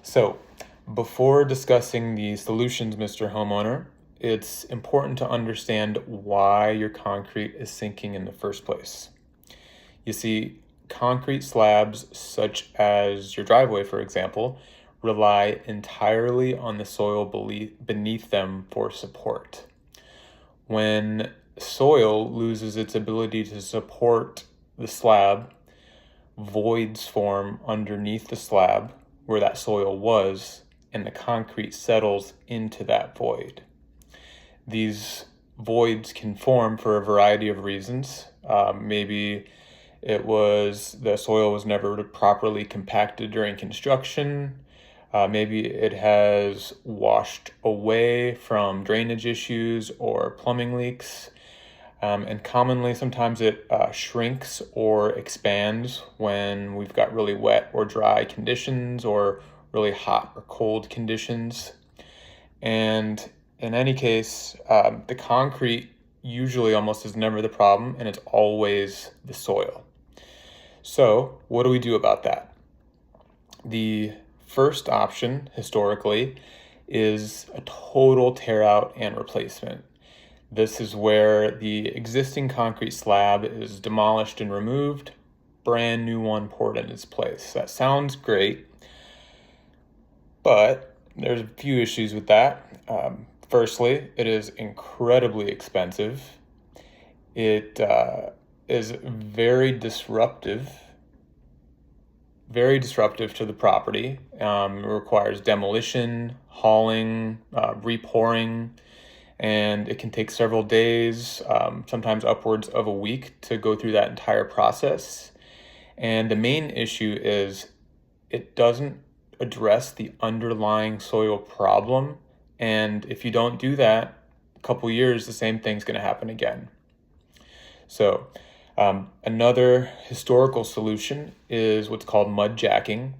So, before discussing the solutions, Mr. Homeowner, it's important to understand why your concrete is sinking in the first place. You see, concrete slabs, such as your driveway, for example, rely entirely on the soil beneath them for support. When soil loses its ability to support the slab, voids form underneath the slab where that soil was, and the concrete settles into that void. These voids can form for a variety of reasons. Maybe the soil was never properly compacted during construction. Maybe it has washed away from drainage issues or plumbing leaks. And commonly, sometimes it shrinks or expands when we've got really wet or dry conditions or really hot or cold conditions. And in any case, the concrete usually almost is never the problem, and it's always the soil. So what do we do about that? The first option, historically, is a total tear out and replacement. This is where the existing concrete slab is demolished and removed, brand new one poured in its place. That sounds great, but there's a few issues with that. Firstly, it is incredibly expensive. It is very disruptive to the property. It requires demolition, hauling, repouring, and it can take several days, sometimes upwards of a week, to go through that entire process. And the main issue is it doesn't address the underlying soil problem. And if you don't do that, a couple years, the same thing's going to happen again. So another historical solution is what's called mud jacking.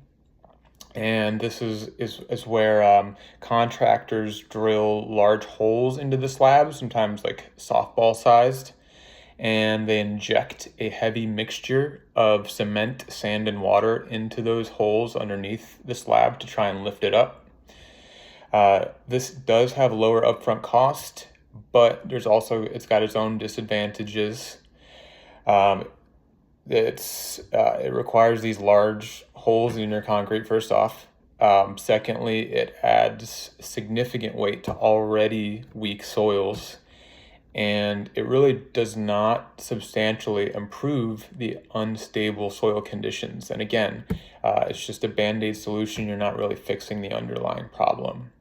And this is where contractors drill large holes into the slab, sometimes like softball sized, and they inject a heavy mixture of cement, sand, and water into those holes underneath the slab to try and lift it up. This does have lower upfront cost, but it's got its own disadvantages. It requires these large holes in your concrete, first off. Secondly, it adds significant weight to already weak soils, and it really does not substantially improve the unstable soil conditions. And again, it's just a Band-Aid solution. You're not really fixing the underlying problem.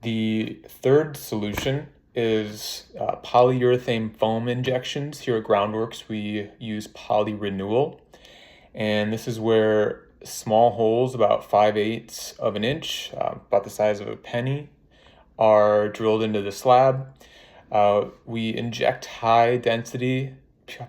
The third solution is polyurethane foam injections. Here at Groundworks, we use Polyrenewal, and this is where small holes about 5/8 of an inch, about the size of a penny, are drilled into the slab. We inject high density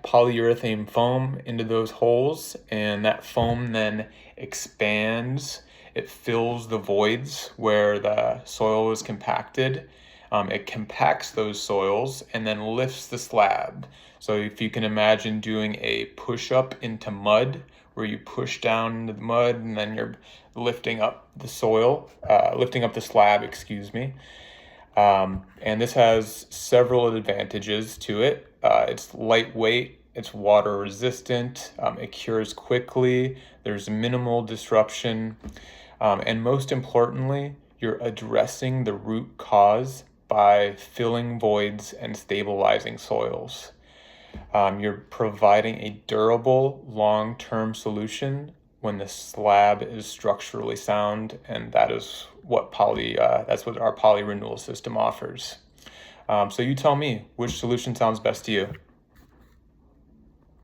polyurethane foam into those holes, and that foam then expands. It fills the voids where the soil is compacted. It compacts those soils and then lifts the slab. So if you can imagine doing a push-up into mud, where you push down into the mud and then you're lifting up the slab, excuse me. And this has several advantages to it. It's lightweight, it's water resistant, it cures quickly, there's minimal disruption, and most importantly, you're addressing the root cause by filling voids and stabilizing soils. You're providing a durable, long-term solution when the slab is structurally sound, and that's what our Polyrenewal system offers. So you tell me, which solution sounds best to you?